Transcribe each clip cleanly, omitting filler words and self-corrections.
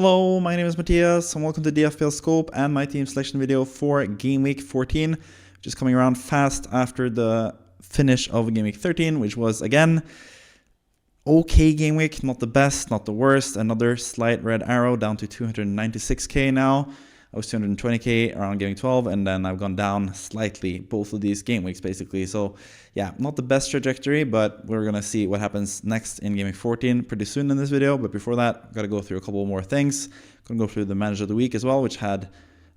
Hello, my name is Matthias and welcome to the FPL Scope and my team selection video for Game Week 14, which is coming around fast after the finish of Game Week 13, which was again okay game week, not the best, not the worst. Another slight red arrow down to 296k now. I was 220k around Game Week 12, and then I've gone down slightly both of these game weeks basically. So yeah, not the best trajectory, but we're gonna see what happens next in Game Week 14 pretty soon in this video. But before that, I've got to go through a couple more things. I'm gonna go through the manager of the week as well, which had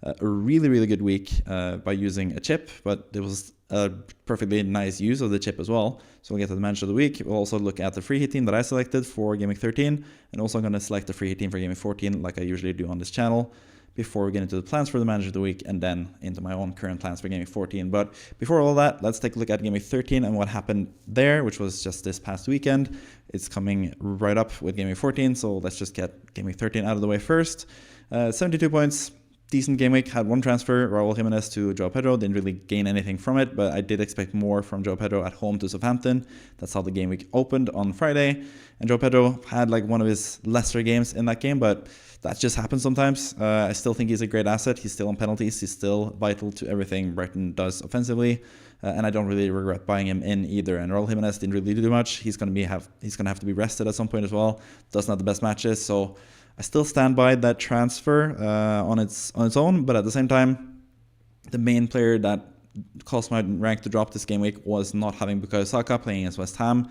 a really good week by using a chip, but it was a perfectly nice use of the chip as well. So we'll get to the manager of the week. We'll also look at the free hit team that I selected for Game Week 13, and also I'm going to select the free hit team for Game Week 14 like I usually do on this channel before we get into the plans for the manager of the week and then into my own current plans for Game Week 14. But before all that, let's take a look at Game Week 13 and what happened there, which was just this past weekend. It's coming right up with Game Week 14, so let's just get Game Week 13 out of the way first. 72 points. Decent game week, had one transfer, Raul Jimenez to Joao Pedro, didn't really gain anything from it, but I did expect more from Joao Pedro at home to Southampton. That's how the game week opened on Friday, and Joao Pedro had like one of his lesser games in that game, but that just happens sometimes. I still think he's a great asset. He's still on penalties, he's still vital to everything Brighton does offensively, and I don't really regret buying him in either. And Raul Jimenez didn't really do much. He's gonna have to be rested at some point as well. Doesn't have the best matches, so I still stand by that transfer on its own, but at the same time, the main player that caused my rank to drop this game week was not having Bukayo Saka playing against West Ham.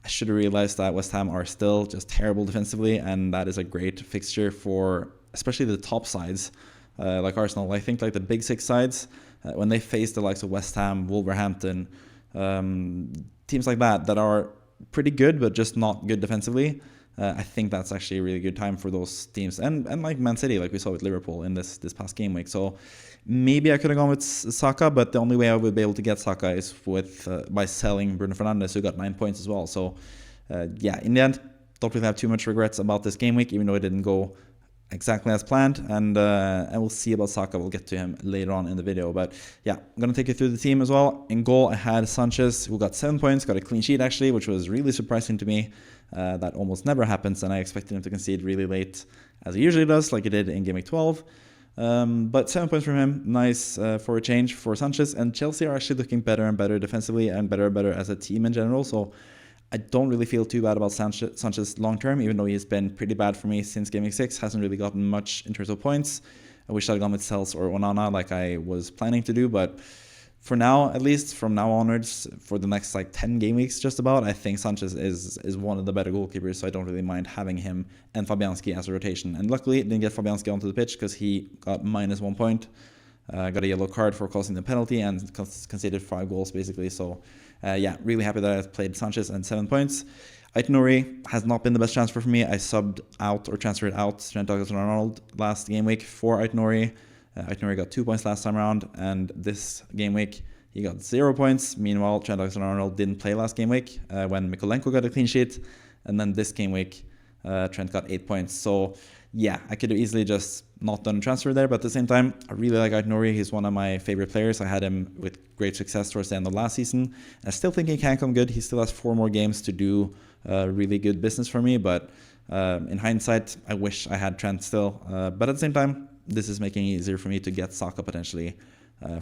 I should have realized that West Ham are still just terrible defensively, and that is a great fixture for especially the top sides like Arsenal. I think like the big six sides, when they face the likes of West Ham, Wolverhampton, teams like that are pretty good but just not good defensively, I think that's actually a really good time for those teams, and like Man City, like we saw with Liverpool in this past game week. So maybe I could have gone with Saka, but the only way I would be able to get Saka is with by selling Bruno Fernandes, who got 9 points as well. So yeah, in the end, don't really have too much regrets about this game week, even though it didn't go exactly as planned, and we'll see about Saka. We'll get to him later on in the video, but yeah, I'm gonna take you through the team as well. In goal, I had Sanchez, who got 7 points, got a clean sheet actually, which was really surprising to me. That almost never happens, and I expected him to concede really late, as he usually does, like he did in Game Week 12. But 7 points from him, nice for a change for Sanchez. And Chelsea are actually looking better and better defensively, and better as a team in general. So I don't really feel too bad about Sanchez long term, even though he's been pretty bad for me since Game Week 6. Hasn't really gotten much in terms of points. I wish I'd gone with Sels or Onana like I was planning to do, but for now, at least from now onwards, for the next like 10 game weeks just about, I think Sanchez is one of the better goalkeepers, so I don't really mind having him and Fabianski as a rotation. And luckily, didn't get Fabianski onto the pitch because he got -1 point, got a yellow card for causing the penalty, and conceded 5 goals basically. So yeah, really happy that I played Sanchez and 7 points. Aït-Nouri has not been the best transfer for me. I subbed out or transferred out Trent Alexander-Arnold last game week for Aït-Nouri. Aït-Nouri got 2 points last time around, and this game week he got 0 points. Meanwhile, Trent Alexander-Arnold didn't play last game week when Mykolenko got a clean sheet, and then this game week Trent got 8 points. So yeah, I could have easily just not done a transfer there, but at the same time, I really like Aït-Nouri. He's one of my favorite players. I had him with great success towards the end of last season. I still think he can come good. He still has 4 more games to do really good business for me, but in hindsight, I wish I had Trent still. But at the same time, this is making it easier for me to get Saka potentially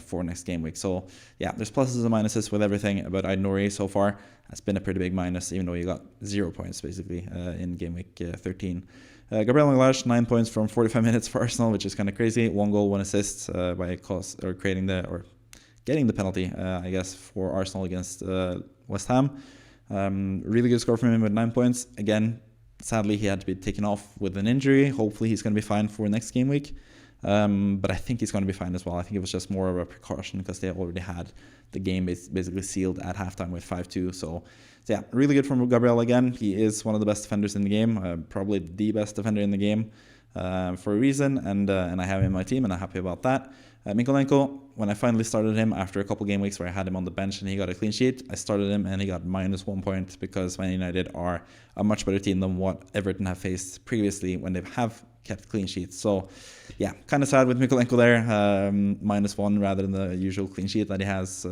for next game week. So yeah, there's pluses and minuses with everything, but Aït-Nouri so far has been a pretty big minus, even though he got 0 points basically in game week 13. Gabriel Magalhaes, 9 points from 45 minutes for Arsenal, which is kind of crazy. 1 goal, 1 assist by getting the penalty, I guess, for Arsenal against West Ham. Really good score from him with 9 points. Again, sadly, he had to be taken off with an injury. Hopefully, he's going to be fine for next game week. But I think he's going to be fine as well. I think it was just more of a precaution because they already had the game basically sealed at halftime with 5-2. So yeah, really good from Gabriel again. He is one of the best defenders in the game, probably the best defender in the game for a reason, and I have him in my team, and I'm happy about that. Mykolenko, when I finally started him after a couple game weeks where I had him on the bench and he got a clean sheet, I started him and he got -1 point because Man United are a much better team than what Everton have faced previously when they have kept clean sheets. So yeah, kind of sad with Mykolenko there, -1 rather than the usual clean sheet that he has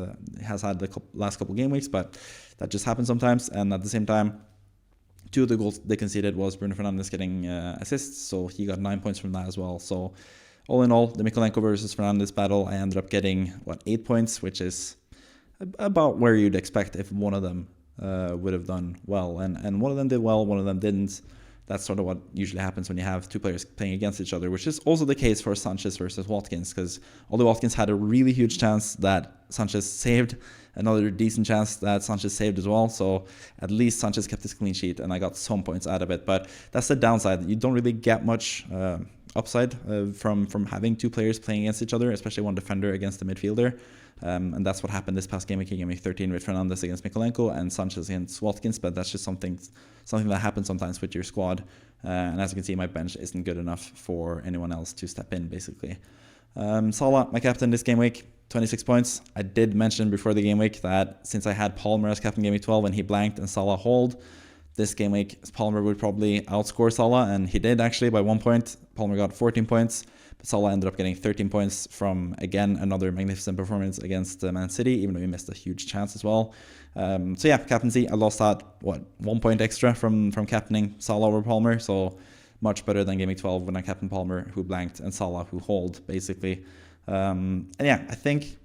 had the last couple game weeks, but that just happens sometimes. And at the same time, 2 of the goals they conceded was Bruno Fernandes getting assists, so he got 9 points from that as well. So all in all, the Mykolenko versus Fernandes battle, I ended up getting, 8 points, which is about where you'd expect if one of them would have done well. And one of them did well, one of them didn't. That's sort of what usually happens when you have 2 players playing against each other, which is also the case for Sanchez versus Watkins, because although Watkins had a really huge chance that Sanchez saved, another decent chance that Sanchez saved as well. So at least Sanchez kept his clean sheet and I got some points out of it. But that's the downside. You don't really get much upside from having 2 players playing against each other, especially one defender against the midfielder. And that's what happened this past game week, game week 13 with Fernandes against Mykolenko and Sanchez against Watkins. But that's just something that happens sometimes with your squad. And as you can see, my bench isn't good enough for anyone else to step in, basically. Salah, my captain this game week, 26 points. I did mention before the game week that since I had Palmer as captain game week 12 and he blanked and Salah hold, this game week Palmer would probably outscore Salah, and he did actually by 1 point. Palmer got 14 points, but Salah ended up getting 13 points from, again, another magnificent performance against Man City, even though he missed a huge chance as well. So yeah, captaincy, I lost that, 1 point extra from captaining Salah over Palmer, so much better than game week 12 when I captained Palmer, who blanked, and Salah, who hold, basically. And yeah, I think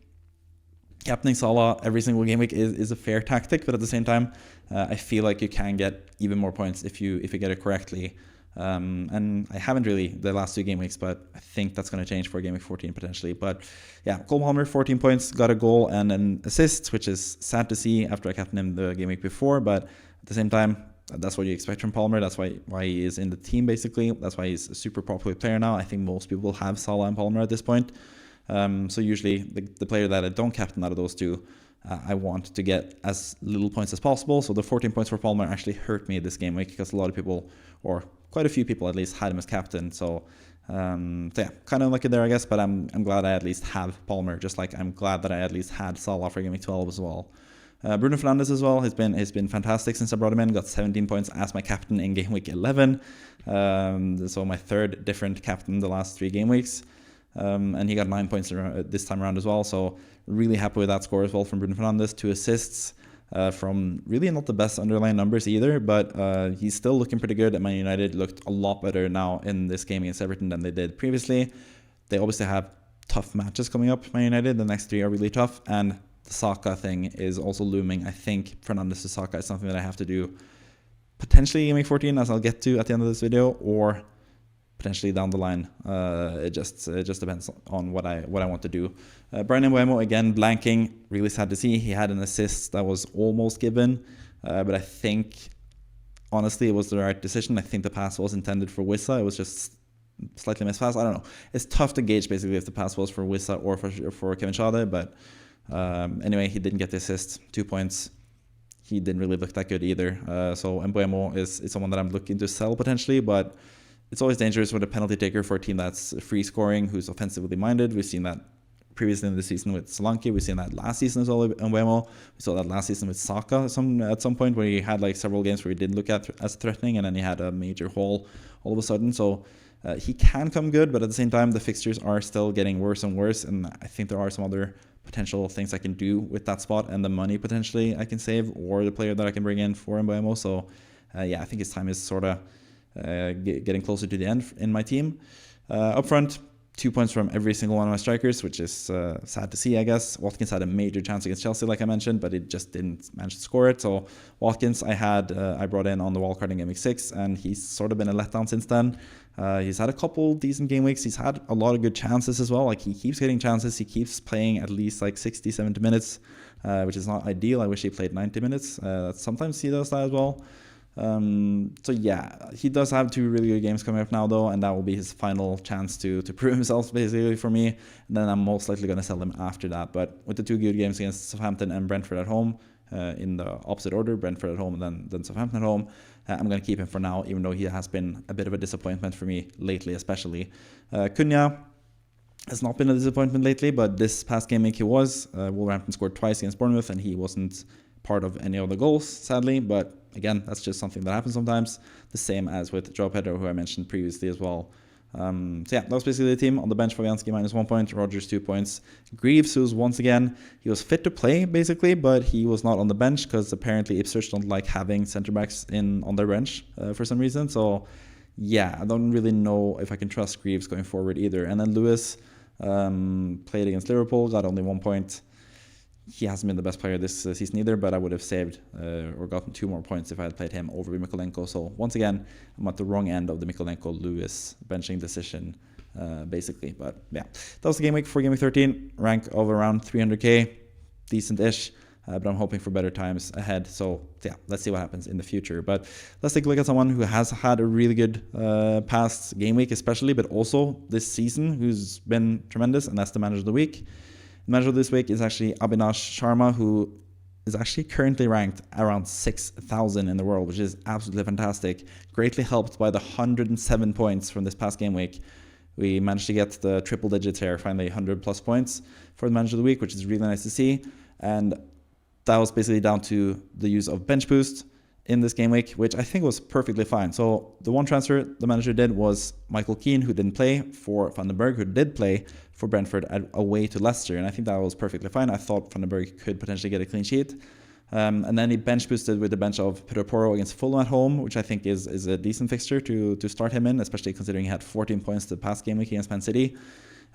captaining Salah every single game week is a fair tactic, but at the same time, I feel like you can get even more points if you get it correctly. And I haven't really the last 2 game weeks, but I think that's going to change for game week 14 potentially. But yeah, Cole Palmer, 14 points, got a goal and an assist, which is sad to see after I captained him the game week before. But at the same time, that's what you expect from Palmer. That's why he is in the team, basically. That's why he's a super popular player now. I think most people have Salah and Palmer at this point. So usually the player that I don't captain out of those 2, I want to get as little points as possible. So the 14 points for Palmer actually hurt me this game week because a lot of people, or quite a few people at least, had him as captain. So yeah, kind of lucky there, I guess. But I'm glad I at least have Palmer, just like I'm glad that I at least had Salah for game week 12 as well. Bruno Fernandes as well has been fantastic since I brought him in. Got 17 points as my captain in game week 11. So my 3rd different captain the last 3 game weeks. And he got 9 points this time around as well. So really happy with that score as well from Bruno Fernandes. 2 assists from really not the best underlying numbers either, but he's still looking pretty good. And Man United looked a lot better now in this game against Everton than they did previously. They obviously have tough matches coming up, Man United. The next 3 are really tough. And the Saka thing is also looming. I think Fernandes to Saka is something that I have to do potentially in week 14, as I'll get to at the end of this video, or potentially down the line. It just depends on what I want to do. Brian Mbeumo, again, blanking. Really sad to see. He had an assist that was almost given, but I think, honestly, it was the right decision. I think the pass was intended for Wissa. It was just slightly mispassed. I don't know. It's tough to gauge, basically, if the pass was for Wissa or for Kevin Schade, but anyway, he didn't get the assist. 2 points. He didn't really look that good either. So Mbeumo is someone that I'm looking to sell potentially, but it's always dangerous with a penalty taker for a team that's free scoring, who's offensively minded. We've seen that previously in the season with Solanke. We've seen that last season as well with Mbeumo. We saw that last season with Saka at some point, where he had like several games where he didn't look as threatening, and then he had a major hole all of a sudden. So he can come good, but at the same time, the fixtures are still getting worse and worse, and I think there are some other potential things I can do with that spot and the money potentially I can save, or the player that I can bring in for Mbeumo. So yeah, I think his time is sort of getting closer to the end in my team. Up front, 2 points from every single one of my strikers, which is sad to see, I guess. Watkins had a major chance against Chelsea, like I mentioned, but it just didn't manage to score it. So Watkins, I brought in on the wildcard in game week 6, and he's sort of been a letdown since then. He's had a couple decent game weeks. He's had a lot of good chances as well. Like, he keeps getting chances. He keeps playing at least like 60, 70 minutes, which is not ideal. I wish he played 90 minutes. Sometimes he does that as well. So yeah, he does have 2 really good games coming up now though, and that will be his final chance to prove himself basically for me. And then I'm most likely going to sell him after that. But with the 2 good games against Southampton and Brentford at home, in the opposite order, Brentford at home and then Southampton at home, I'm going to keep him for now, even though he has been a bit of a disappointment for me lately, especially. Cunha has not been a disappointment lately, but this past game week he was. Wolverhampton scored twice against Bournemouth, and he wasn't part of any of the goals, sadly. But again, that's just something that happens sometimes. The same as with Joao Pedro, who I mentioned previously as well. So yeah, that was basically the team. On the bench, Fabianski -1 point, Rogers 2 points. Greaves, who's once again, he was fit to play basically, but he was not on the bench because apparently Ipswich don't like having centre backs on their bench for some reason. So yeah, I don't really know if I can trust Greaves going forward either. And then Lewis played against Liverpool, got only 1 point. He hasn't been the best player this season either, but I would have saved or gotten 2 more points if I had played him over Mykolenko. So once again, I'm at the wrong end of the Mykolenko-Lewis benching decision, basically. But yeah, that was the game week for Game Week 13. Rank of around 300k, decent-ish, but I'm hoping for better times ahead. So yeah, let's see what happens in the future. But let's take a look at someone who has had a really good past game week especially, but also this season, who's been tremendous, and that's the manager of the week. The manager of this week is actually Abhinash Sharma, who is actually currently ranked around 6,000 in the world, which is absolutely fantastic. Greatly helped by the 107 points from this past game week. We managed to get the triple digits here, finally 100 plus points for the manager of the week, which is really nice to see. And that was basically down to the use of bench boost in this game week, which I think was perfectly fine. So the one transfer the manager did was Michael Keane, who didn't play, for Van den Berg, who did play for Brentford away to Leicester. And I think that was perfectly fine. I thought Van den Berg could potentially get a clean sheet. And then he bench boosted with the bench of Pedro Porro against Fulham at home, which I think is a decent fixture to start him in, especially considering he had 14 points the past game week against Man City.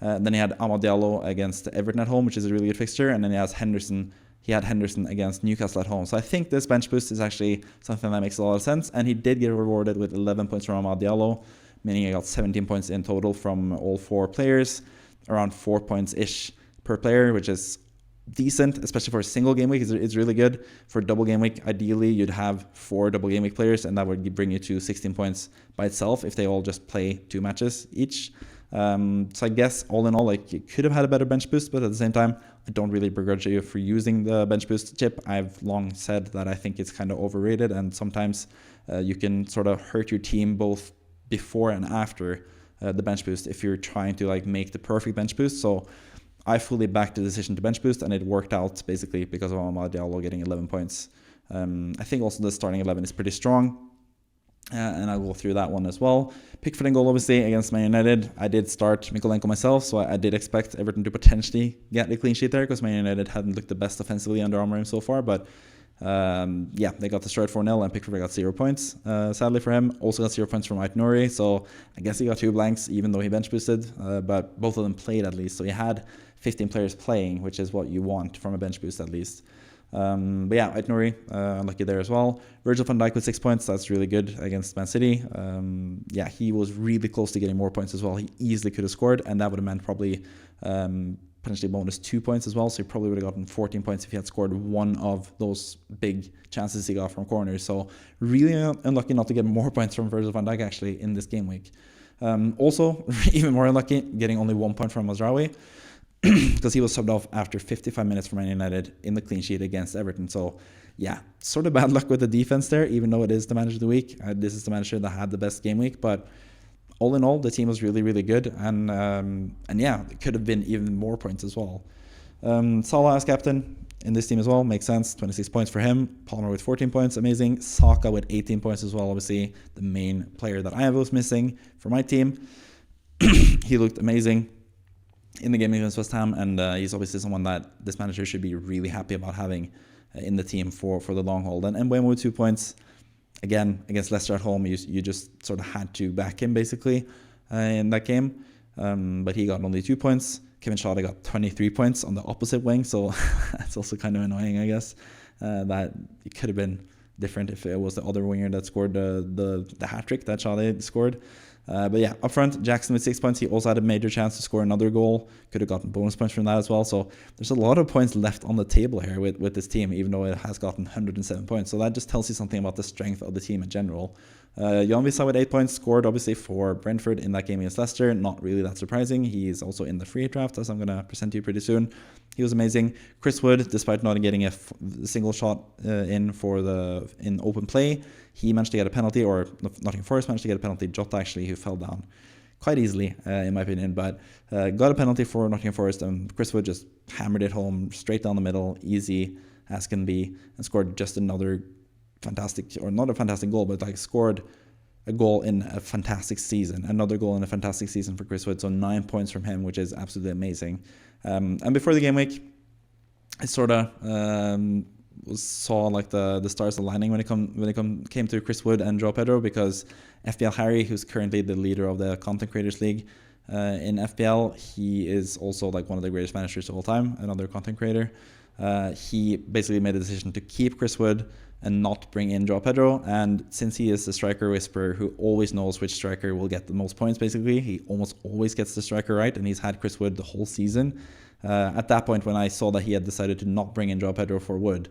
Then he had Amad Diallo against Everton at home, which is a really good fixture. And then he has Henderson. He had Henderson against Newcastle at home. So I think this bench boost is actually something that makes a lot of sense. And he did get rewarded with 11 points from Amad Diallo, meaning he got 17 points in total from all 4 players, around 4 points-ish per player, which is decent, especially for a single game week. It's really good. For a double game week, ideally, you'd have 4 double game week players, and that would bring you to 16 points by itself if they all just play 2 matches each. So I guess all in all, like, you could have had a better bench boost, but at the same time, I don't really begrudge you for using the bench boost chip. I've long said that I think it's kind of overrated, and sometimes you can sort of hurt your team both before and after the bench boost if you're trying to like make the perfect bench boost. So I fully backed the decision to bench boost, and it worked out basically because of Amad Diallo getting 11 points. I think also the starting 11 is pretty strong. And I'll go through that one as well. Pickford in goal, obviously, against Man United. I did start Mykolenko myself, so I did expect Everton to potentially get a clean sheet there because Man United hadn't looked the best offensively under Amorim so far. But yeah, they got destroyed 4-0, and Pickford got 0 points. Sadly for him, also got 0 points from Aït-Nouri. So I guess he got 2 blanks, even though he bench boosted. But both of them played at least. So you had 15 players playing, which is what you want from a bench boost at least. But yeah, Aït-Nouri, unlucky there as well. Virgil van Dijk with 6 points. That's really good against Man City. Yeah, he was really close to getting more points as well. He easily could have scored, and that would have meant probably potentially bonus 2 points as well. So he probably would have gotten 14 points if he had scored one of those big chances he got from corners. So really unlucky not to get more points from Virgil van Dijk actually in this game week. Also, even more unlucky, getting only 1 point from Mazraoui, because he was subbed off after 55 minutes for Man United in the clean sheet against Everton. So yeah, sort of bad luck with the defense there, even though it is the manager of the week. This is the manager that had the best game week, but all in all, the team was really, really good. And yeah, it could have been even more points as well. Salah as captain in this team as well, makes sense. 26 points for him. Palmer with 14 points, amazing. Saka with 18 points as well, obviously the main player that I was missing for my team. He looked amazing in the game against West Ham, and he's obviously someone that this manager should be really happy about having in the team for the long haul. And Bowen with 2 points, again, against Leicester at home, you just sort of had to back him basically in that game, but he got only 2 points. Kevin Schade got 23 points on the opposite wing, so that's also kind of annoying, I guess. That it could have been different if it was the other winger that scored the hat-trick that Schade scored. But yeah, up front, Jackson with 6 points. He also had a major chance to score another goal. Could have gotten bonus points from that as well. So there's a lot of points left on the table here with this team, even though it has gotten 107 points. So that just tells you something about the strength of the team in general. Jan Wissa with 8 points, scored obviously for Brentford in that game against Leicester. Not really that surprising. He's also in the free draft, as I'm going to present to you pretty soon. He was amazing. Chris Wood, despite not getting a single shot in open play, he managed to get a penalty, or Nottingham Forest managed to get a penalty. Jota actually, who fell down quite easily, in my opinion, but got a penalty for Nottingham Forest, and Chris Wood just hammered it home straight down the middle, easy as can be, and scored just another fantastic, or not a fantastic goal, but like scored a goal in a fantastic season. Another goal in a fantastic season for Chris Wood. So 9 points from him, which is absolutely amazing. And before the game week, I sort of saw like the stars aligning when it came to Chris Wood and Joao Pedro, because FPL who's currently the leader of the Content Creators League in FPL, he is also like one of the greatest managers of all time, another content creator. He basically made a decision to keep Chris Wood and not bring in Joao Pedro. And since he is the striker whisperer who always knows which striker will get the most points, basically, he almost always gets the striker right, and he's had Chris Wood the whole season. At that point, when I saw that he had decided to not bring in Joao Pedro for Wood,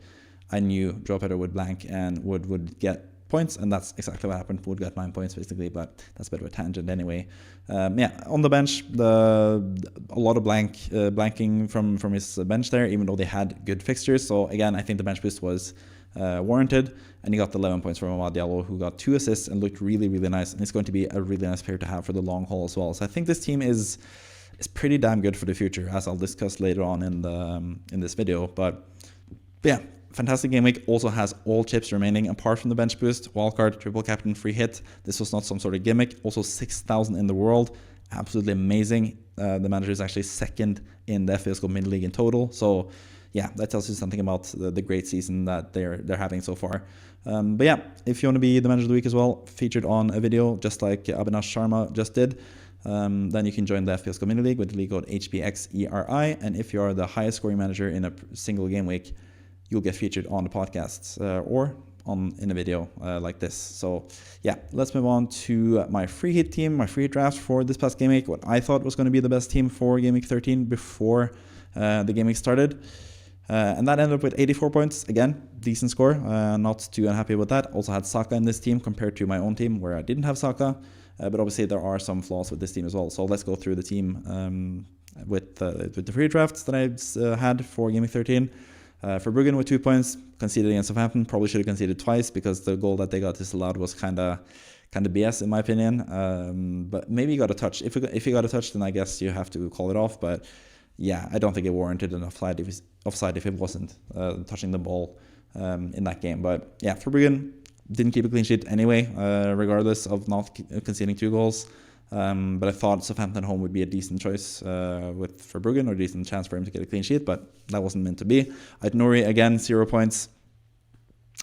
I knew Joao Pedro would blank and Wood would get points, and that's exactly what happened. Wood got 9 points basically, but that's a bit of a tangent anyway. On the bench, a lot of blanking from his bench there, even though they had good fixtures. So again, I think the bench boost was warranted, and he got 11 points from Amad Diallo, who got 2 assists and looked really, really nice, and he's going to be a really nice player to have for the long haul as well. So I think this team is pretty damn good for the future, as I'll discuss later on in this video. But yeah, fantastic game week. Also has all chips remaining apart from the bench boost, wildcard, triple captain, free hit. This was not some sort of gimmick. Also 6,000 in the world, absolutely amazing. The manager is actually second in the FPL Score mid league in total. So yeah, that tells you something about the great season that they're having so far. But yeah, if you want to be the manager of the week as well, featured on a video just like Abhinash Sharma just did, then you can join the FPL Score mini league with the league code hpxeri. And if you are the highest scoring manager in a single game week, you'll get featured on the podcasts or in a video like this. So yeah, let's move on to my free hit team, my free hit draft for this past game week, what I thought was going to be the best team for game week 13 before the game week started. And that ended up with 84 points. Again, decent score. Not too unhappy with that. Also had Saka in this team compared to my own team where I didn't have Saka. But obviously there are some flaws with this team as well. So let's go through the team with the free drafts that I had for game week 13. For Bruggen with 2 points, conceded against Southampton. Probably should have conceded twice because the goal that they got disallowed was kind of BS in my opinion. But maybe he got a touch. If he got a touch, then I guess you have to call it off. But yeah, I don't think it warranted an offside if it wasn't touching the ball in that game. But yeah, for Bruggen, didn't keep a clean sheet anyway, regardless of not conceding 2 goals. But I thought Southampton home would be a decent choice for Bruggen, or a decent chance for him to get a clean sheet, but that wasn't meant to be. Nouri, again, 0 points.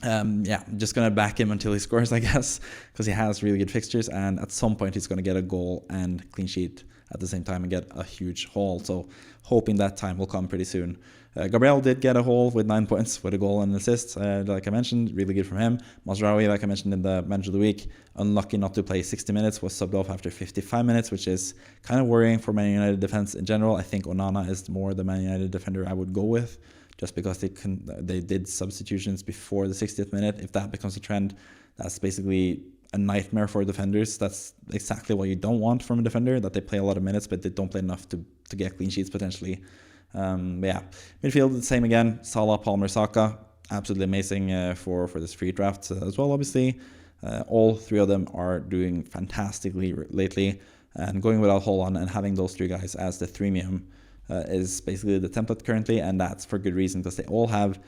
Yeah, I'm just going to back him until he scores, I guess, because he has really good fixtures, and at some point he's going to get a goal and clean sheet at the same time and get a huge haul. So hoping that time will come pretty soon. Gabriel did get a haul with 9 points with a goal and an assist, like I mentioned, really good from him. Mazraoui, like I mentioned in the Manager of the Week, unlucky not to play 60 minutes, was subbed off after 55 minutes, which is kind of worrying for Man United defense in general. I think Onana is more the Man United defender I would go with, just because they did substitutions before the 60th minute. If that becomes a trend, that's basically a nightmare for defenders. That's exactly what you don't want from a defender, that they play a lot of minutes, but they don't play enough to get clean sheets potentially. But yeah, midfield the same again. Salah, Palmer, Saka, absolutely amazing for this free draft as well. Obviously, all 3 of them are doing fantastically lately, and going without Haaland and having those 3 guys as the threemium is basically the template currently, and that's for good reason, because they all have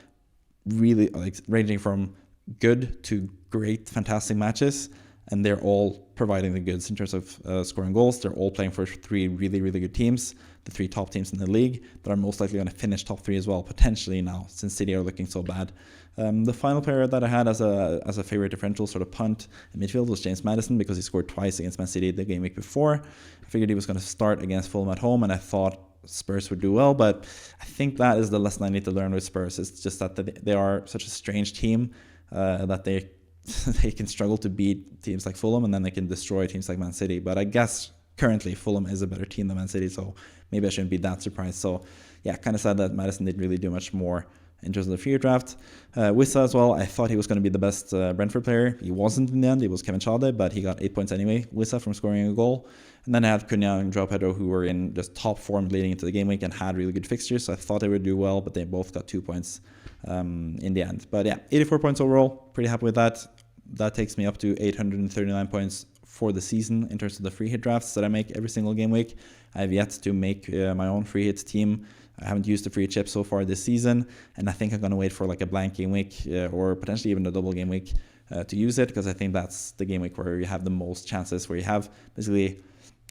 really ranging from good to great, fantastic matches, and they're all providing the goods in terms of scoring goals. They're all playing for 3 really, really good teams, the 3 top teams in the league that are most likely going to finish top 3 as well, potentially now, since City are looking so bad. The final player that I had as a favorite differential sort of punt in midfield was James Maddison, because he scored twice against Man City the game week before. I figured he was going to start against Fulham at home, and I thought Spurs would do well, but I think that is the lesson I need to learn with Spurs. It's just that they are such a strange team that they can struggle to beat teams like Fulham, and then they can destroy teams like Man City. But I guess currently Fulham is a better team than Man City, so maybe I shouldn't be that surprised. So yeah, kind of sad that Maddison didn't really do much more in terms of the free draft. Wissa as well, I thought he was going to be the best Brentford player. He wasn't in the end. It was Kevin Schade, but he got 8 points anyway, Wissa, from scoring a goal. And then I had Cunha and Joao Pedro, who were in just top form leading into the game week and had really good fixtures, so I thought they would do well, but they both got 2 points in the end. But yeah, 84 points overall, pretty happy with that. That takes me up to 839 points for the season in terms of the free hit drafts that I make every single game week. I have yet to make my own free hits team. I haven't used the free chip so far this season, and I think I'm going to wait for like a blank game week or potentially even a double game week to use it, because I think that's the game week where you have the most chances, where you have basically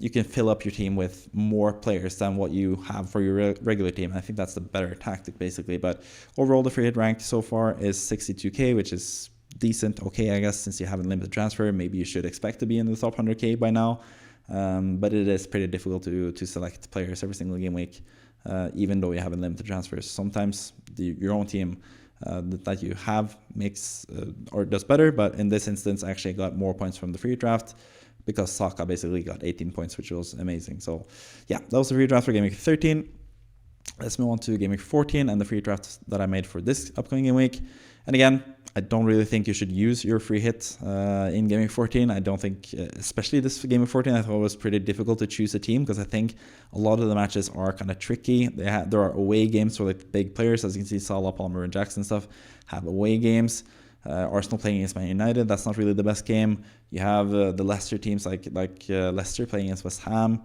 you can fill up your team with more players than what you have for your regular team. I think that's the better tactic, basically. But overall, the free hit rank so far is 62k, which is decent, okay, I guess, since you haven't limited transfer. Maybe you should expect to be in the top 100k by now. But it is pretty difficult to select players every single game week, even though you have limited transfers. Sometimes your own team that you have makes or does better, but in this instance, I actually got more points from the free draft, because Saka basically got 18 points, which was amazing. So yeah, that was the free draft for Game Week 13. Let's move on to Game Week 14 and the free draft that I made for this upcoming game week. And again, I don't really think you should use your free hit in Game Week 14. I don't think, especially this Game Week 14, I thought it was pretty difficult to choose a team, because I think a lot of the matches are kind of tricky. There are away games for like big players, as you can see, Salah, Palmer, and Jackson stuff have away games. Arsenal playing against Man United, that's not really the best game. You have the Leicester teams like Leicester playing against West Ham,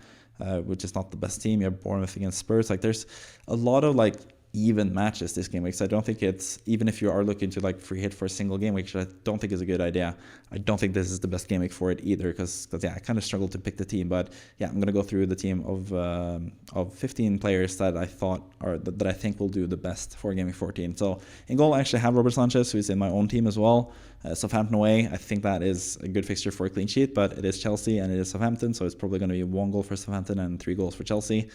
which is not the best team. You have Bournemouth against Spurs. Like, there's a lot of like even matches this game week, so I don't think it's, even if you are looking to like free hit for a single game week, which I don't think is a good idea, I don't think this is the best game week for it either, because yeah, I kind of struggled to pick the team. But yeah, I'm gonna go through the team of 15 players that I thought are that I think will do the best for game week 14. So in goal, I actually have Robert Sanchez, who is in my own team as well. Southampton away, I think that is a good fixture for a clean sheet, but it is Chelsea and it is Southampton, so it's probably going to be 1 goal for Southampton and 3 goals for Chelsea.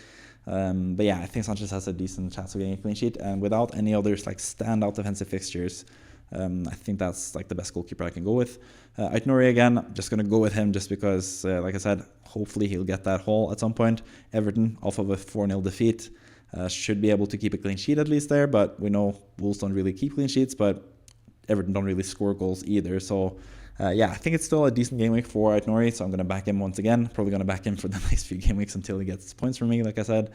But yeah, I think Sanchez has a decent chance of getting a clean sheet, and without any others like standout defensive fixtures, I think that's like the best goalkeeper I can go with. Aitnori again, I'm just going to go with him just because, like I said, hopefully he'll get that haul at some point. Everton, off of a 4-0 defeat, should be able to keep a clean sheet at least there, but we know Wolves don't really keep clean sheets, but Everton don't really score goals either. So yeah, I think it's still a decent game week for Aitnori, so I'm going to back him once again. Probably going to back him for the next few game weeks until he gets points from me, like I said.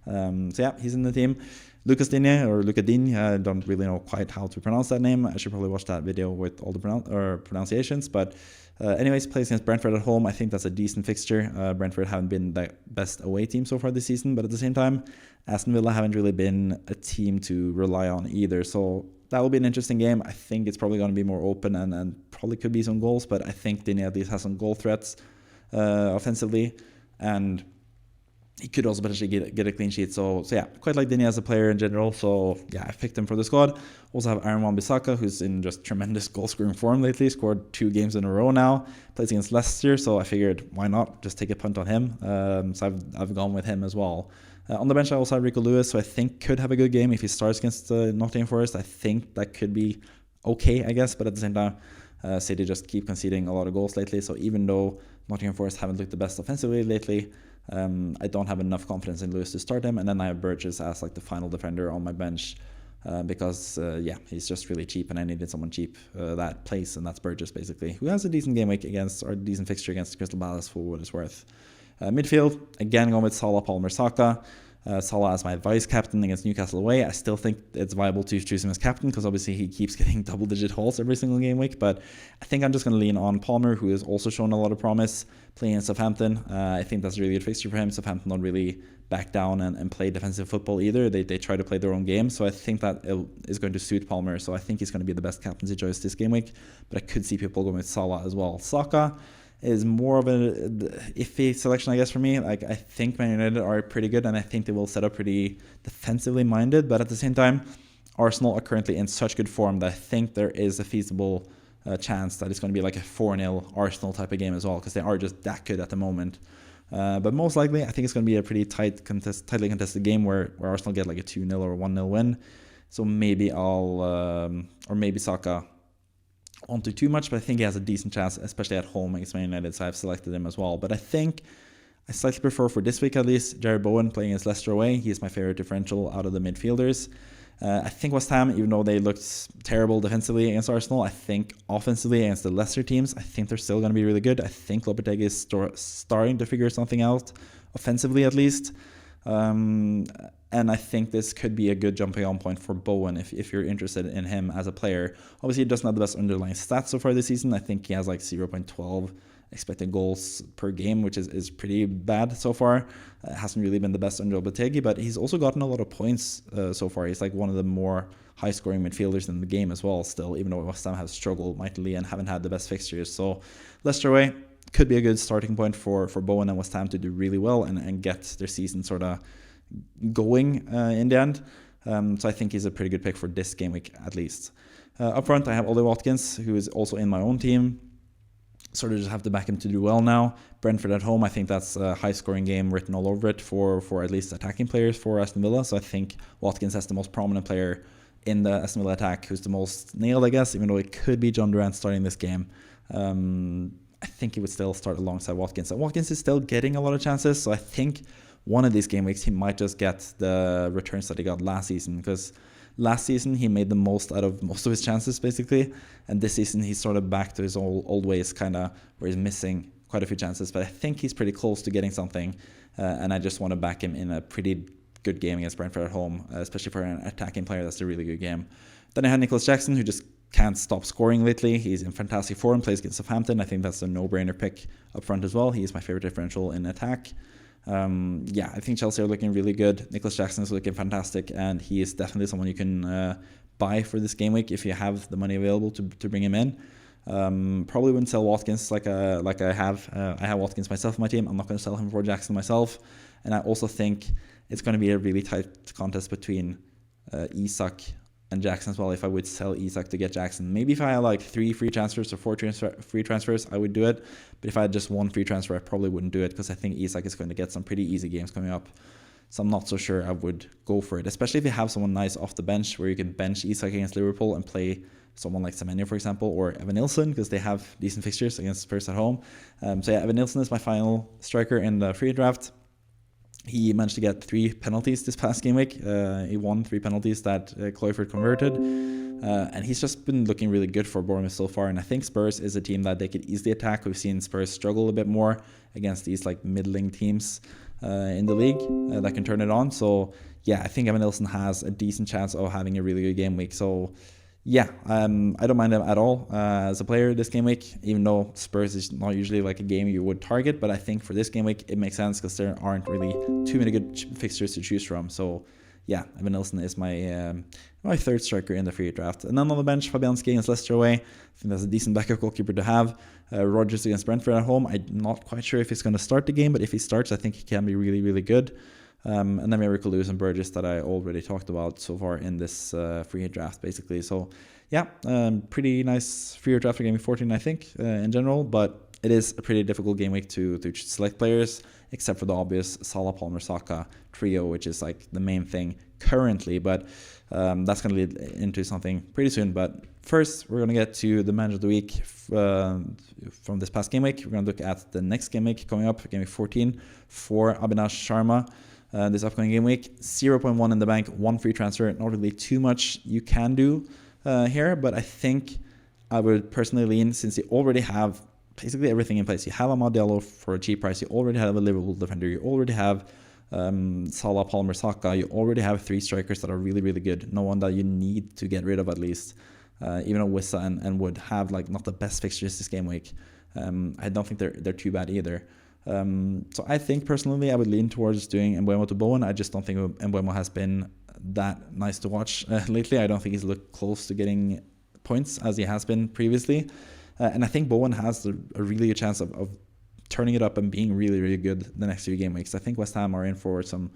So yeah, he's in the team. Lucas Digne, or Luca Digne, I don't really know quite how to pronounce that name. I should probably watch that video with all the pronunciations. But anyways, plays against Brentford at home. I think that's a decent fixture. Brentford haven't been the best away team so far this season, but at the same time, Aston Villa haven't really been a team to rely on either. So that will be an interesting game. I think it's probably going to be more open and probably could be some goals, but I think Digne at least has some goal threats offensively, and he could also potentially get a clean sheet. So yeah, quite like Digne as a player in general. So yeah, I picked him for the squad. Also have Aaron Wan-Bissaka, who's in just tremendous goal-scoring form lately. Scored 2 games in a row now. Plays against Leicester, so I figured why not just take a punt on him. So I've gone with him as well. On the bench, I also have Rico Lewis, who I think could have a good game if he starts against Nottingham Forest. I think that could be okay, I guess. But at the same time, City just keep conceding a lot of goals lately. So even though Nottingham Forest haven't looked the best offensively lately, I don't have enough confidence in Lewis to start him. And then I have Burgess as like the final defender on my bench because, yeah, he's just really cheap and I needed someone cheap that place. And that's Burgess, basically, who has a decent game week against, or a decent fixture against Crystal Palace for what it's worth. Midfield, again, going with Salah, Palmer, Saka. Salah as my vice captain against Newcastle away. I still think it's viable to choose him as captain because obviously he keeps getting double-digit hauls every single game week. But I think I'm just going to lean on Palmer, who has also shown a lot of promise playing in Southampton. I think that's a really good fixture for him. Southampton don't really back down and play defensive football either. They try to play their own game. So I think that it is going to suit Palmer. So I think he's going to be the best captaincy choice this game week. But I could see people going with Salah as well. Saka is more of an iffy selection, I guess, for me. Like, I think Man United are pretty good, and I think they will set up pretty defensively minded. But at the same time, Arsenal are currently in such good form that I think there is a feasible chance that it's going to be like a 4-0 Arsenal type of game as well, because they are just that good at the moment. But most likely, I think it's going to be a pretty tightly contested game where Arsenal get like a 2-0 or 1-0 win. So maybe or maybe Saka won't do too much, but I think he has a decent chance, especially at home against Man United, so I've selected him as well. But I think I slightly prefer, for this week at least, Jared Bowen playing against Leicester away. He is my favorite differential out of the midfielders. I think West Ham, even though they looked terrible defensively against Arsenal, I think offensively against the Leicester teams, I think they're still going to be really good. I think Lopetegui is starting to figure something out, offensively at least. And I think this could be a good jumping on point for Bowen if you're interested in him as a player. Obviously, he doesn't have the best underlying stats so far this season. I think he has like 0.12 expected goals per game, which is pretty bad so far. Hasn't really been the best under Lopetegui, but he's also gotten a lot of points so far. He's like one of the more high-scoring midfielders in the game as well still, even though West Ham have struggled mightily and haven't had the best fixtures. So Leicester away could be a good starting point for Bowen and West Ham to do really well and get their season sort of going in the end. So I think he's a pretty good pick for this game week at least. Up front, I have Ollie Watkins, who is also in my own team. Sort of just have to back him to do well now. Brentford at home, I think that's a high-scoring game written all over it for at least attacking players for Aston Villa. So I think Watkins has the most prominent player in the Aston Villa attack, who's the most nailed, I guess, even though it could be John Durant starting this game. I think he would still start alongside Watkins. And Watkins is still getting a lot of chances, so I think one of these game weeks he might just get the returns that he got last season, because last season he made the most out of most of his chances basically, and this season he's sort of back to his old ways, kind of, where he's missing quite a few chances. But I think he's pretty close to getting something, and I just want to back him in a pretty good game against Brentford at home, especially for an attacking player. That's a really good game. Then I had Nicholas Jackson, who just can't stop scoring lately. He's in fantastic form, plays against Southampton. I think that's a no-brainer pick up front as well. He's my favorite differential in attack. I think Chelsea are looking really good. Nicholas Jackson is looking fantastic, and he is definitely someone you can buy for this game week if you have the money available to bring him in. Probably wouldn't sell Watkins like I have. I have Watkins myself in my team. I'm not going to sell him for Jackson myself. And I also think it's going to be a really tight contest between Isak and Jackson as well. If I would sell Isak to get Jackson, maybe if I had like 3 free transfers or 4 free transfers, I would do it. But if I had just 1 free transfer, I probably wouldn't do it, because I think Isak is going to get some pretty easy games coming up. So I'm not so sure I would go for it, especially if you have someone nice off the bench where you can bench Isak against Liverpool and play someone like Semenyo, for example, or Evan Nilsson, because they have decent fixtures against Spurs at home. So yeah, Evan Nilsson is my final striker in the free draft. He managed to get 3 penalties this past game week. He won 3 penalties that Kluivert converted. And he's just been looking really good for Bournemouth so far. And I think Spurs is a team that they could easily attack. We've seen Spurs struggle a bit more against these like middling teams in the league that can turn it on. So yeah, I think Evan Nilsson has a decent chance of having a really good game week. So yeah, I don't mind him at all as a player this game week, even though Spurs is not usually like a game you would target. But I think for this game week, it makes sense because there aren't really too many good fixtures to choose from. So yeah, Evan Nilsson is my my third striker in the free draft. And then on the bench, Fabianski against Leicester away. I think that's a decent backup goalkeeper to have. Rodgers against Brentford at home. I'm not quite sure if he's going to start the game, but if he starts, I think he can be really, really good. And then Miracle Lewis and Burgess that I already talked about so far in this free draft, basically. So, yeah, pretty nice free draft for Game Week 14, I think, in general. But it is a pretty difficult game week to select players, except for the obvious Salah, Palmer, Saka trio, which is like the main thing currently. But that's going to lead into something pretty soon. But first, we're going to get to the manager of the week from this past game week. We're going to look at the next game week coming up, Game Week 14, for Avinash Sharma. This upcoming game week, 0.1 in the bank, 1 free transfer. Not really too much you can do here, but I think I would personally lean, since you already have basically everything in place. You have Amad Diallo for a cheap price. You already have a Liverpool defender. You already have Salah, Palmer, Saka. You already have 3 strikers that are really, really good. No one that you need to get rid of, at least. Even though Wissa and Wood have like not the best fixtures this game week. I don't think they're too bad either. So I think personally I would lean towards doing Mbeumo to Bowen. I just don't think Mbeumo has been that nice to watch lately. I don't think he's looked close to getting points as he has been previously. And I think Bowen has a really good chance of turning it up and being really, really good the next few game weeks. I think West Ham are in for some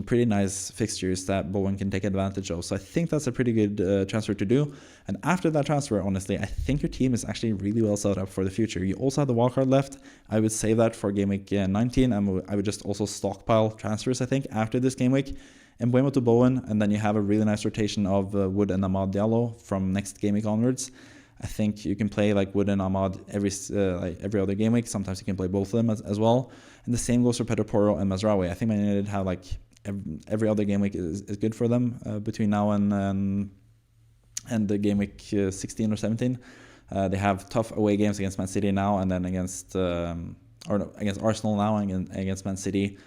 pretty nice fixtures that Bowen can take advantage of. So I think that's a pretty good transfer to do. And after that transfer, honestly, I think your team is actually really well set up for the future. You also have the wildcard left. I would save that for game week 19. And I would just also stockpile transfers, I think, after this game week. And Mbeumo to Bowen, and then you have a really nice rotation of Wood and Amad Diallo from next game week onwards. I think you can play like Wood and Ahmad every other game week. Sometimes you can play both of them as well. And the same goes for Pedro Porro and Mazraoui. I think Man United have like every other game week is good for them between now and the game week 16 or 17. They have tough away games against Man City now, and then against Arsenal now, and against Man City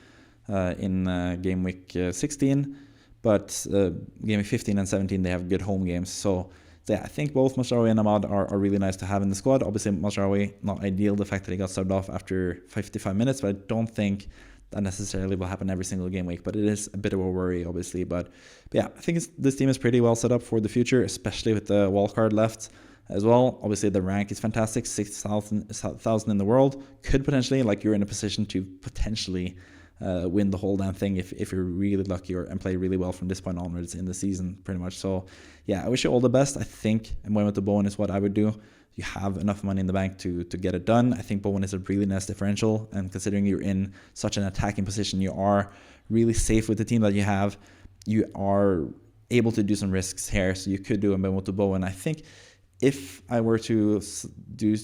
in game week 16. But game week 15 and 17 they have good home games. So yeah, I think both Mazraoui and Ahmad are really nice to have in the squad. Obviously, Mazraoui, not ideal, the fact that he got subbed off after 55 minutes, but I don't think that necessarily will happen every single game week, but it is a bit of a worry, obviously. But yeah, I think this team is pretty well set up for the future, especially with the wildcard left as well. Obviously, the rank is fantastic, 6,000 in the world. Could potentially, like, you're in a position to potentially win the whole damn thing if you're really lucky and play really well from this point onwards in the season, pretty much. So yeah, I wish you all the best. I think going with the Bowen is what I would do. You have enough money in the bank to get it done. I think Bowen is a really nice differential, and considering you're in such an attacking position, you are really safe with the team that you have. You are able to do some risks here, so you could do a with the Bowen. I think if I were to do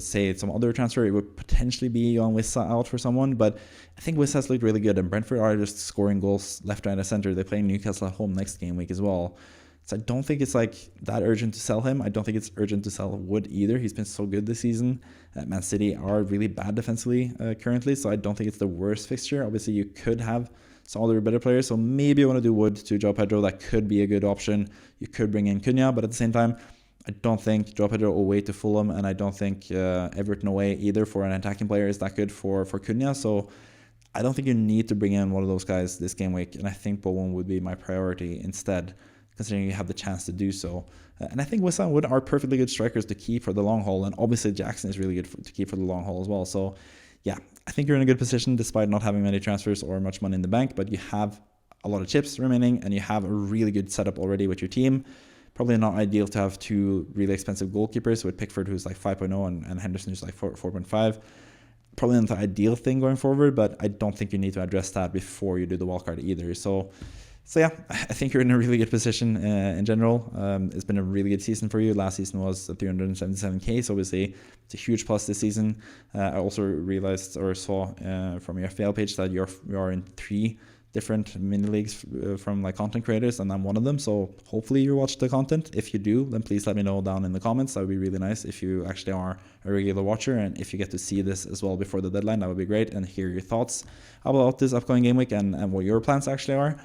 say some other transfer, it would potentially be on Wissa out for someone, but I think Wissa has looked really good, and Brentford are just scoring goals left, right, and center. They play Newcastle at home next game week as well. So I don't think it's like that urgent to sell him. I don't think it's urgent to sell Wood either. He's been so good this season. Man City are really bad defensively currently, so I don't think it's the worst fixture. Obviously, you could have some other better players, so maybe you want to do Wood to João Pedro. That could be a good option. You could bring in Cunha, but at the same time, I don't think João Pedro away to Fulham, and I don't think Everton away either for an attacking player is that good for Cunha. So I don't think you need to bring in one of those guys this game week, and I think Bowen would be my priority instead, considering you have the chance to do so. And I think Wissa and Wood are perfectly good strikers to keep for the long haul, and obviously Jackson is really good to keep for the long haul as well. So yeah, I think you're in a good position despite not having many transfers or much money in the bank, but you have a lot of chips remaining, and you have a really good setup already with your team. Probably not ideal to have two really expensive goalkeepers with Pickford, who's like 5.0, and Henderson, who's like 4.5. Probably not the ideal thing going forward, but I don't think you need to address that before you do the wildcard either. So yeah, I think you're in a really good position in general. It's been a really good season for you. Last season was 377k, so obviously it's a huge plus this season. I also realized or saw from your FPL page that you are in 3 different mini leagues from like content creators, and I'm one of them. So hopefully you watch the content. If you do, then please let me know down in the comments. That would be really nice if you actually are a regular watcher, and if you get to see this as well before the deadline, that would be great, and hear your thoughts about this upcoming game week and what your plans actually are.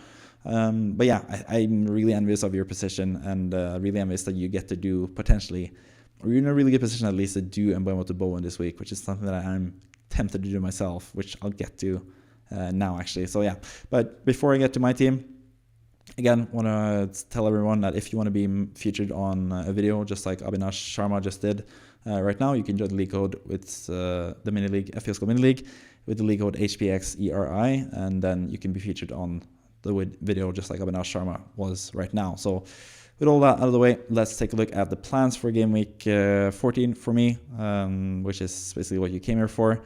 But yeah, I'm really envious of your position, and really envious that you get to do potentially, or you're in a really good position at least to do Mbeumo to Bowen this week, which is something that I'm tempted to do myself, which I'll get to now actually. So yeah, but before I get to my team, again, want to tell everyone that if you want to be featured on a video just like Abhinash Sharma just did right now, you can join the league code with the mini league, FPL Score mini league, with the league code hpxeri, and then you can be featured on the video just like Abhinash Sharma was right now. So with all that out of the way, let's take a look at the plans for game week 14 for me, which is basically what you came here for.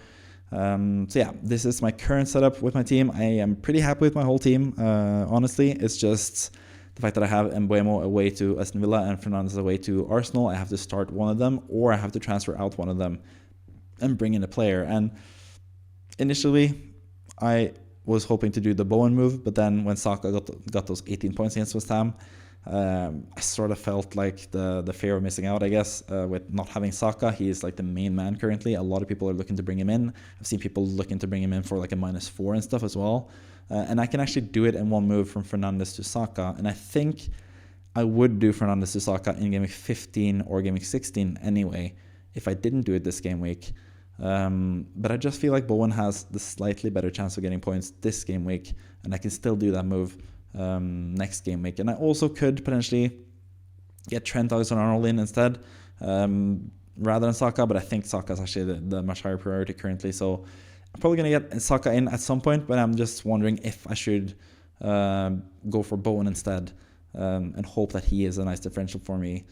So yeah, this is my current setup with my team. I am pretty happy with my whole team. Honestly, it's just the fact that I have Mbeumo away to Aston Villa and Fernandes away to Arsenal. I have to start one of them, or I have to transfer out one of them and bring in a player. And initially, I was hoping to do the Bowen move, but then when Saka got those 18 points against West Ham, I sort of felt like the fear of missing out, I guess, with not having Saka. He is like the main man currently. A lot of people are looking to bring him in. I've seen people looking to bring him in for like a -4 and stuff as well. And I can actually do it in one move from Fernandes to Saka. And I think I would do Fernandes to Saka in game week 15 or game week 16 anyway, if I didn't do it this game week. But I just feel like Bowen has the slightly better chance of getting points this game week, and I can still do that move next game week. And I also could potentially get Trent Alexander-Arnold in instead, rather than Saka, but I think Saka is actually the much higher priority currently. So I'm probably going to get Saka in at some point, but I'm just wondering if I should go for Bowen instead, and hope that he is a nice differential for me,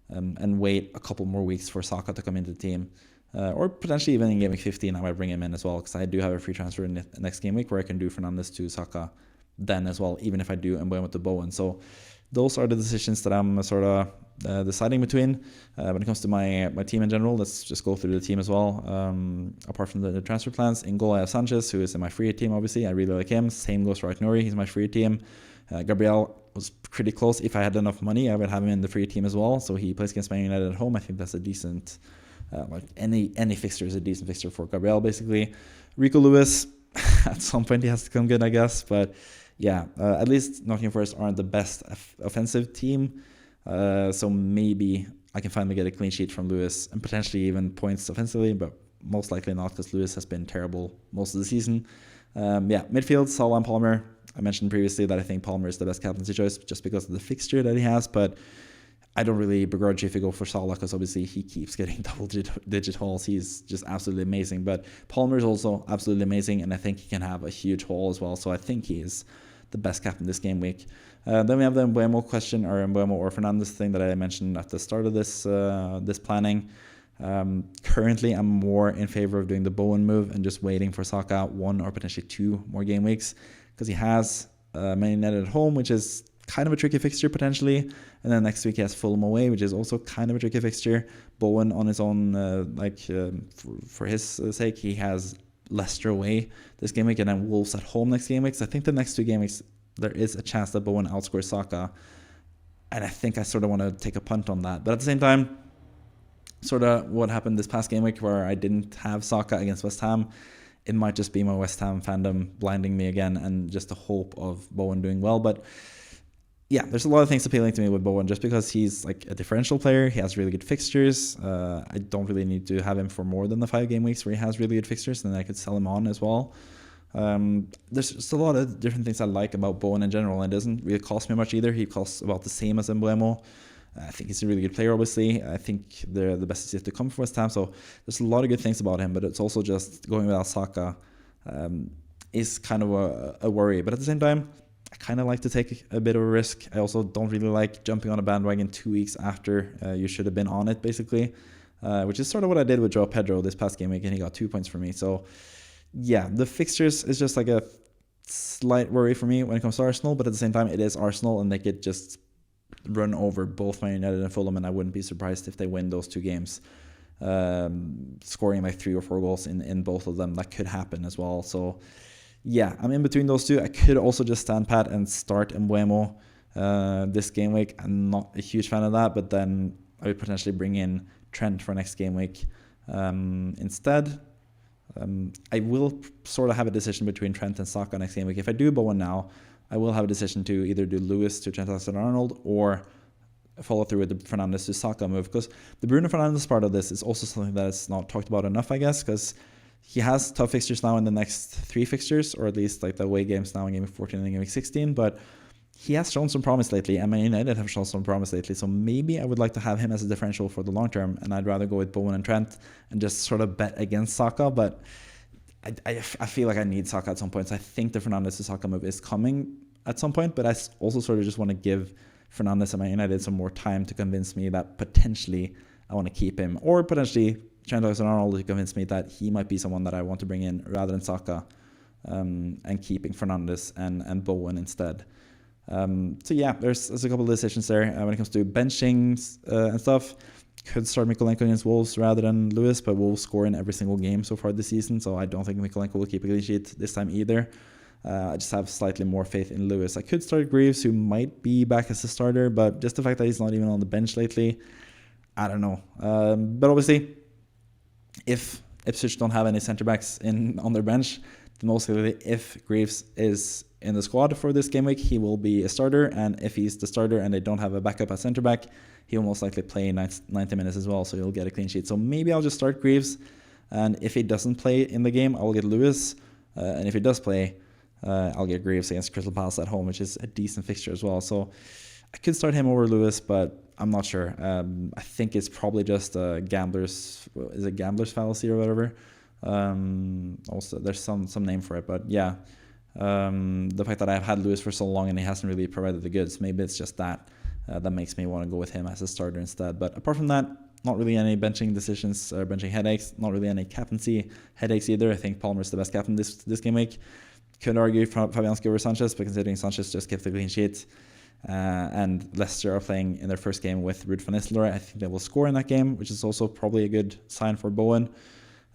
and wait a couple more weeks for Saka to come into the team. Or potentially even in game week 15, I might bring him in as well, because I do have a free transfer in the next game week where I can do Fernandes to Saka then as well, even if I do Mbeumo to Bowen. So those are the decisions that I'm sort of deciding between. When it comes to my team in general, let's just go through the team as well. Apart from the transfer plans, in goal I have Sanchez, who is in my free team, obviously. I really like him. Same goes for Nouri, he's my free team. Gabriel was pretty close. If I had enough money, I would have him in the free team as well. So he plays against Man United at home. I think that's a decent... like any fixture is a decent fixture for Gabriel, basically. Rico Lewis, at some point he has to come good, I guess. But yeah, at least Nottingham Forest aren't the best offensive team. So maybe I can finally get a clean sheet from Lewis and potentially even points offensively. But most likely not, because Lewis has been terrible most of the season. Midfield, Salah and Palmer. I mentioned previously that I think Palmer is the best captaincy choice just because of the fixture that he has, but I don't really begrudge if you go for Salah, because obviously he keeps getting double-digit hauls. He's just absolutely amazing. But Palmer is also absolutely amazing, and I think he can have a huge haul as well. So I think he is the best captain this game week. Then we have the Mbeumo question, or Mbeumo or Fernandes thing that I mentioned at the start of this planning. Currently, I'm more in favor of doing the Bowen move and just waiting for Saka 1 or potentially 2 more game weeks, because he has Man United at home, which is kind of a tricky fixture potentially, and then next week he has Fulham away, which is also kind of a tricky fixture. Bowen on his own, for his sake, he has Leicester away this game week, and then Wolves at home next game week. So I think the next 2 game weeks there is a chance that Bowen outscores Saka, and I think I sort of want to take a punt on that. But at the same time, sort of what happened this past game week where I didn't have Saka against West Ham, it might just be my West Ham fandom blinding me again and just the hope of Bowen doing well. But yeah, there's a lot of things appealing to me with Bowen, just because he's like a differential player. He has really good fixtures. I don't really need to have him for more than the 5 game weeks where he has really good fixtures, and then I could sell him on as well. There's just a lot of different things I like about Bowen in general, and it doesn't really cost me much either. He costs about the same as Mbeumo. I think he's a really good player, obviously. I think the best is yet to come for West Ham, so there's a lot of good things about him, but it's also just going without Saka is kind of a worry. But at the same time, I kind of like to take a bit of a risk. I also don't really like jumping on a bandwagon 2 weeks after you should have been on it, basically, which is sort of what I did with Joao Pedro this past game week, and he got 2 points for me. So yeah, the fixtures is just like a slight worry for me when it comes to Arsenal, but at the same time, it is Arsenal, and they could just run over both Man United and Fulham, and I wouldn't be surprised if they win those 2 games, scoring like 3 or 4 goals in both of them. That could happen as well. So yeah, I'm in between those 2. I could also just stand pat and start Mbeumo this game week. I'm not a huge fan of that, but then I would potentially bring in Trent for next game week instead. I will sort of have a decision between Trent and Saka next game week. If I do Bowen now, I will have a decision to either do Lewis to Trent Alexander-Arnold or follow through with the Fernandes to Saka move, because the Bruno Fernandes part of this is also something that is not talked about enough, I guess, because he has tough fixtures now in the next 3 fixtures, or at least like the away games now in Game Week 14 and Game Week 16, but he has shown some promise lately, and Man United have shown some promise lately, so maybe I would like to have him as a differential for the long term, and I'd rather go with Bowen and Trent and just sort of bet against Saka, but I feel like I need Saka at some point, so I think the Fernandes to Saka move is coming at some point, but I also sort of just want to give Fernandes and Man United some more time to convince me that potentially I want to keep him, or potentially Trent Alexander-Arnold to convince me that he might be someone that I want to bring in rather than Saka, and keeping Fernandes and Bowen instead. So yeah, there's a couple of decisions there when it comes to benching and stuff. Could start Mykolenko against Wolves rather than Lewis, but Wolves score in every single game so far this season, so I don't think Mykolenko will keep a clean sheet this time either. I just have slightly more faith in Lewis. I could start Greaves, who might be back as a starter, but just the fact that he's not even on the bench lately, I don't know. But obviously, if Ipswich don't have any centre-backs on their bench, then most likely if Greaves is in the squad for this game week, he will be a starter, and if he's the starter and they don't have a backup at centre-back, he will most likely play 90 minutes as well, so he'll get a clean sheet. So maybe I'll just start Greaves, and if he doesn't play in the game, I'll get Lewis, and if he does play, I'll get Greaves against Crystal Palace at home, which is a decent fixture as well. So I could start him over Lewis, but I'm not sure. I think it's probably just a gambler's fallacy or whatever. Also, there's some name for it, but yeah. The fact that I've had Lewis for so long and he hasn't really provided the goods, maybe it's just that makes me want to go with him as a starter instead. But apart from that, not really any benching decisions or benching headaches, not really any captaincy headaches either. I think Palmer's the best captain this game week. Could argue Fabianski over Sanchez, but considering Sanchez just kept the clean sheet, and Leicester are playing in their first game with Ruud van Nistelrooy, I think they will score in that game, which is also probably a good sign for Bowen.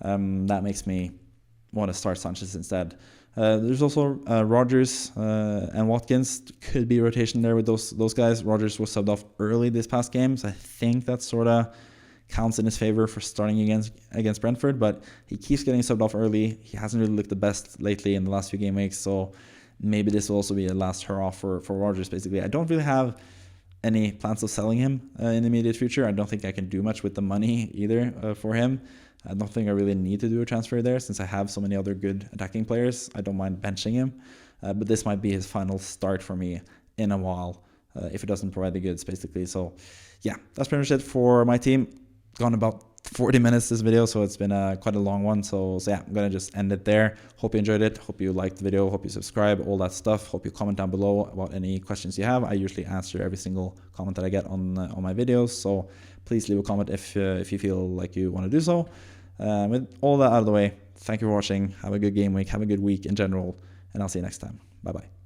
That makes me want to start Sanchez instead. There's also Rodgers and Watkins. Could be rotation there with those guys. Rodgers was subbed off early this past game, so I think that sort of counts in his favor for starting against Brentford, but he keeps getting subbed off early. He hasn't really looked the best lately in the last few game weeks, so maybe this will also be a last hurrah for Rodgers, basically. I don't really have any plans of selling him in the immediate future. I don't think I can do much with the money either for him. I don't think I really need to do a transfer there since I have so many other good attacking players. I don't mind benching him, but this might be his final start for me in a while if he doesn't provide the goods, basically. So yeah, that's pretty much it for my team. Gone about 40 minutes this video, so it's been quite a long one. So yeah, I'm gonna just end it there. Hope you enjoyed it. Hope you liked the video. Hope you subscribe, all that stuff. Hope you comment down below about any questions you have. I usually answer every single comment that I get on my videos, so please leave a comment if you feel like you want to do so. With all that out of the way, thank you for watching. Have a good game week. Have a good week in general, and I'll see you next time. Bye bye.